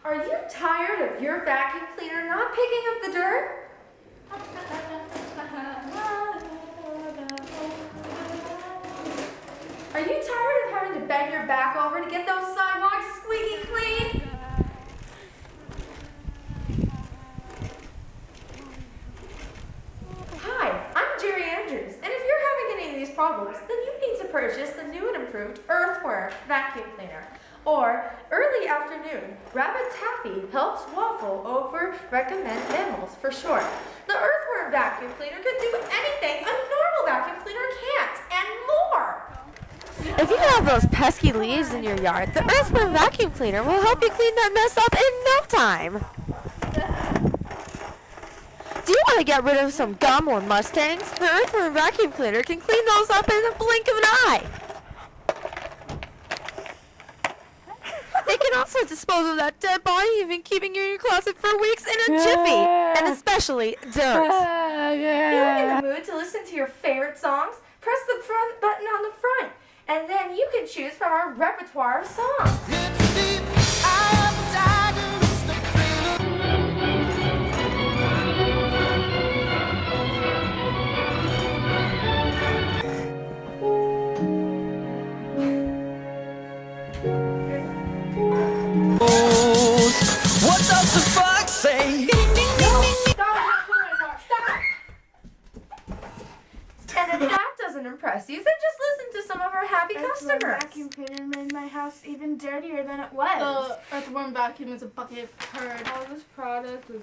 Are you tired of your vacuum cleaner not picking up the dirt? Are you tired of having to bend your back over to get those sidewalks squeaky clean? Hi, I'm Jerry Andrews, and if you're having any of these problems, then you need to purchase the new and improved Earthworm Vacuum Cleaner. Or, early afternoon, Rabbit Taffy helps waffle over recommend mammals for short. The Earthworm Vacuum Cleaner can do anything a normal vacuum cleaner can't, and more! If you have those pesky leaves in your yard, the Earthworm Vacuum Cleaner will help you clean that mess up in no time. Do you want to get rid of some gum or mustangs? The Earthworm Vacuum Cleaner can clean those up in the blink of an eye. It can also dispose of that dead body you've been keeping in your closet for weeks in a jiffy, and especially dirt. Feeling in the mood to listen to your favorite songs? Press the front button on the front, and then you can choose from our repertoire of songs. What does the fox say? Stop! And if that doesn't impress you, then just listen to some of our happy customers. The vacuum cleaner made my house even dirtier than it was. The Earthworm Vacuum is a bucket of turd. All this product was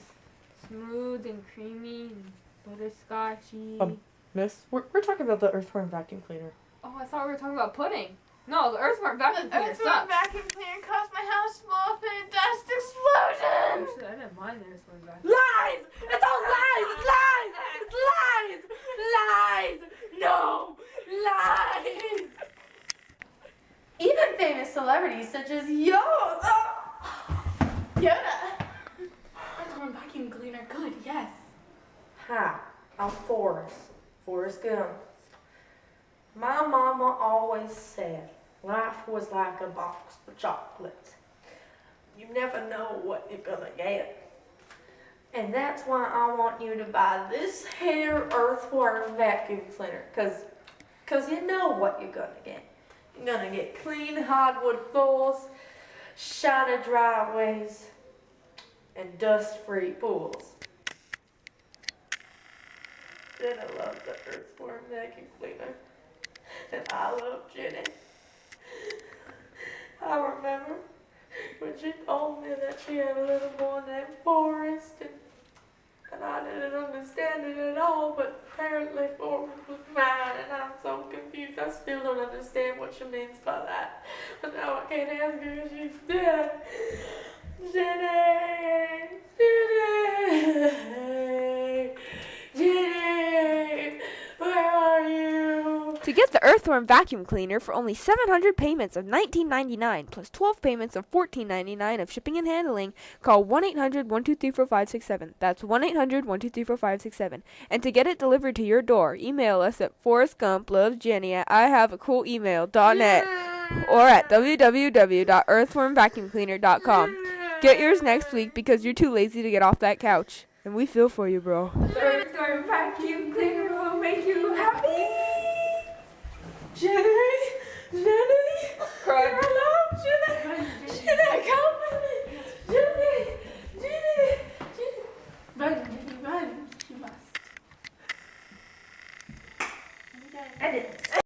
smooth and creamy and butterscotchy. Miss, we're talking about the Earthworm Vacuum Cleaner. Oh, I thought we were talking about pudding. No, the Earthworm Vacuum Cleaner Earthworm sucks. vacuum cleaner caused my house to blow up in a dust explosion. Actually, I didn't mind the Earthworm Vacuum. Lies! It's all lies! It's lies! It's lies! Lies! No! Lies! Even famous celebrities such as Yoda. Earthworm Vacuum Cleaner, good, yes. Hi, I'm Forrest Gump. My mama always said life was like a box of chocolates. You never know what you're gonna get. And that's why I want you to buy this here Earthworm Vacuum Cleaner. Cause you know what you're gonna get. You're gonna get clean hardwood floors, shiny driveways, and dust-free pools. Then I love the Earthworm Vacuum Cleaner. And I love Jenny. I remember when she told me that she had a little boy named Forrest, and I didn't understand it at all, but apparently Forrest was mine, and I'm so confused. I still don't understand what she means by that. But now I can't ask her if she's dead. Jenny! Jenny! Jenny! Where are you? To get the Earthworm Vacuum Cleaner for only 700 payments of $19.99 plus 12 payments of $14.99 of shipping and handling, call 1-800-123-4567. That's 1-800-123-4567. And to get it delivered to your door, email us at forrestgump@ihaveacoolemail.net or at www.earthwormvacuumcleaner.com. Get yours next week because you're too lazy to get off that couch. And we feel for you, bro. Earthworm Vacuum Cleaner will make you happy. Jenny, Cry. hello, Jenny, come with me, Jenny, Run, Jenny, run. You must. Edit.